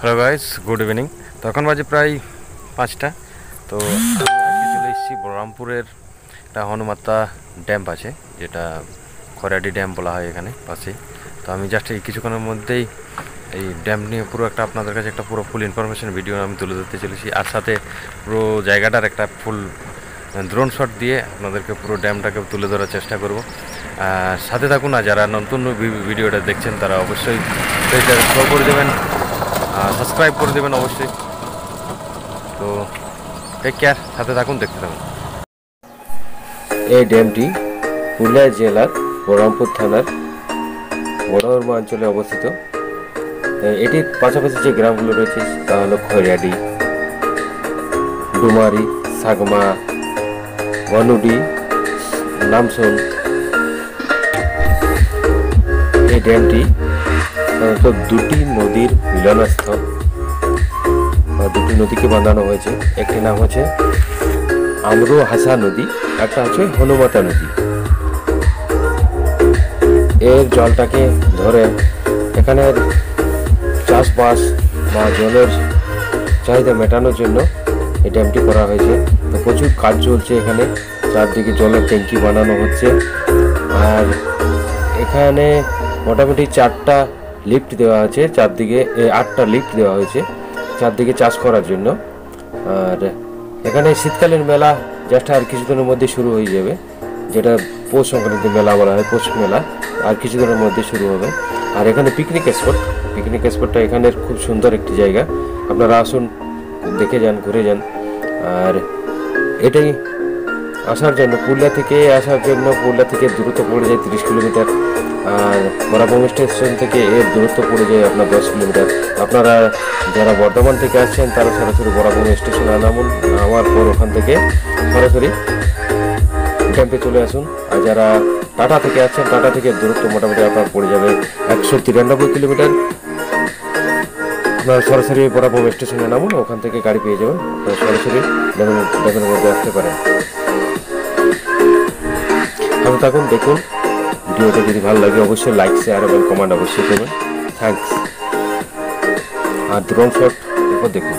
Hello guys, good evening. তো এখন বাজে প্রায় 5টা। তো আমি চলে এসেছি বলরামপুরের একটা হনুমাতা ড্যাম আছে, যেটা খরাডি ড্যাম বলা হয় এখানে পাশেই। তো আমি জাস্ট এই কিছুক্ষণের মধ্যেই এই ড্যাম নিয়ে পুরো একটা আপনাদের কাছে একটা পুরো ফুল ইনফরমেশন ভিডিও আমি তুলে ধরতে চলেছি, আর সাথে পুরো জায়গাটার একটা ফুল ড্রোন শট দিয়ে আপনাদেরকে পুরো ড্যামটাকে তুলে ধরার চেষ্টা করব। আর সাথে থাকুন, আর যারা নতুন ভিডিওটা দেখছেন তারা অবশ্যই পেজটাকে ফলো করে দেবেন, সাবস্ক্রাইব করে দেবেন অবশ্যই। তো টেক কেয়ার, সাথে থাকুন, দেখতে থাকুন। এই ড্যামটি পুরুলিয়া জেলার বরমপুর থানার বড়মপ অঞ্চলে অবস্থিত। এটির পাশাপাশি যে গ্রামগুলো রয়েছে তা হলো খৈরাডি, ডুমারি, সাগমা, বনুডি, নামসোল। এই ড্যামটি সাধারণত দুটি নদীর মিলনস্থল, দুটি নদীকে বাঁধানো হয়েছে। একটি নাম হচ্ছে আমরু হাসা নদী, একটা হচ্ছে হনুমাতা নদী। এর জলটাকে ধরে এখানের চাষবাস বা জলের চাহিদা মেটানোর জন্য এই ড্যামটি করা হয়েছে। তো প্রচুর কাজ চলছে এখানে, চারদিকে জলের ট্যাঙ্কি বানানো হচ্ছে। আর এখানে মোটামুটি 4টা লিফট দেওয়া আছে, চারদিকে 8টা লিফট দেওয়া হয়েছে চারদিকে চাষ করার জন্য। আর এখানে শীতকালীন মেলা জাস্ট আর কিছুদিনের মধ্যে শুরু হয়ে যাবে, যেটা পৌষ সংক্রান্তি মেলা বলা হয়, পৌষ মেলা আর কিছুদিনের মধ্যে শুরু হবে। আর এখানে পিকনিক স্পটটা এখানের খুব সুন্দর একটি জায়গা, আপনারা আসুন, দেখে যান, ঘুরে যান। আর এটাই আসার জন্য পুরুলিয়া থেকে দূরত্ব পড়ে যায় 30 কিলোমিটার। আর বরমপ স্টেশন থেকে এর দূরত্ব পড়ে যায় আপনার 10 কিলোমিটার। আপনারা যারা বর্ধমান থেকে আসছেন তারা সরাসরি বরমপ স্টেশনে নামার পর ওখান থেকে সরাসরি ক্যাম্পে চলে আসুন। আর যারা টাটা থেকে আসছেন, টাটা থেকে দূরত্ব মোটামুটি আপনার পড়ে যাবে 193 কিলোমিটার। আপনারা সরাসরি বরমপ স্টেশনে নামুন, ওখান থেকে গাড়ি পেয়ে যাবেন, সরাসরি ড্যামের মধ্যে আসতে পারেন। ভালো থাকুন, দেখুন ভিডিওটা। যদি ভালো লাগে অবশ্যই লাইক, শেয়ার এবং কমেন্ট অবশ্যই করবেন। থ্যাঙ্কস। আর ড্রোন শট এরপর দেখুন।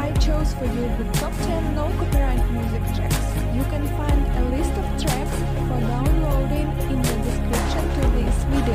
I chose for you the top 10 no-copyright music tracks. You can find a list of tracks for downloading in the description to this video.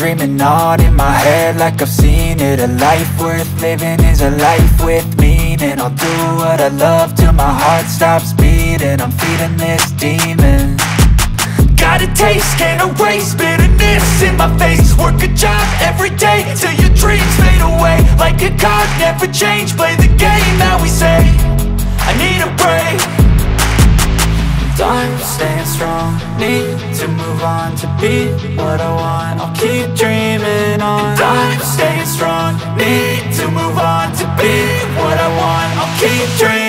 dreaming on in my head like I've seen it. A life worth living is a life with meaning. I'll do what I love till my heart stops beating. I'm feeding this demon. Got a taste, can't erase bitterness in my face. Work a job every day till your dreams fade away. Like a card, never change, play the game that we say. I need a break. I'm staying strong, need to move on to be what I want. I'll keep dreaming on. I'm staying strong, need to move on to be what I want. I'll keep dreaming.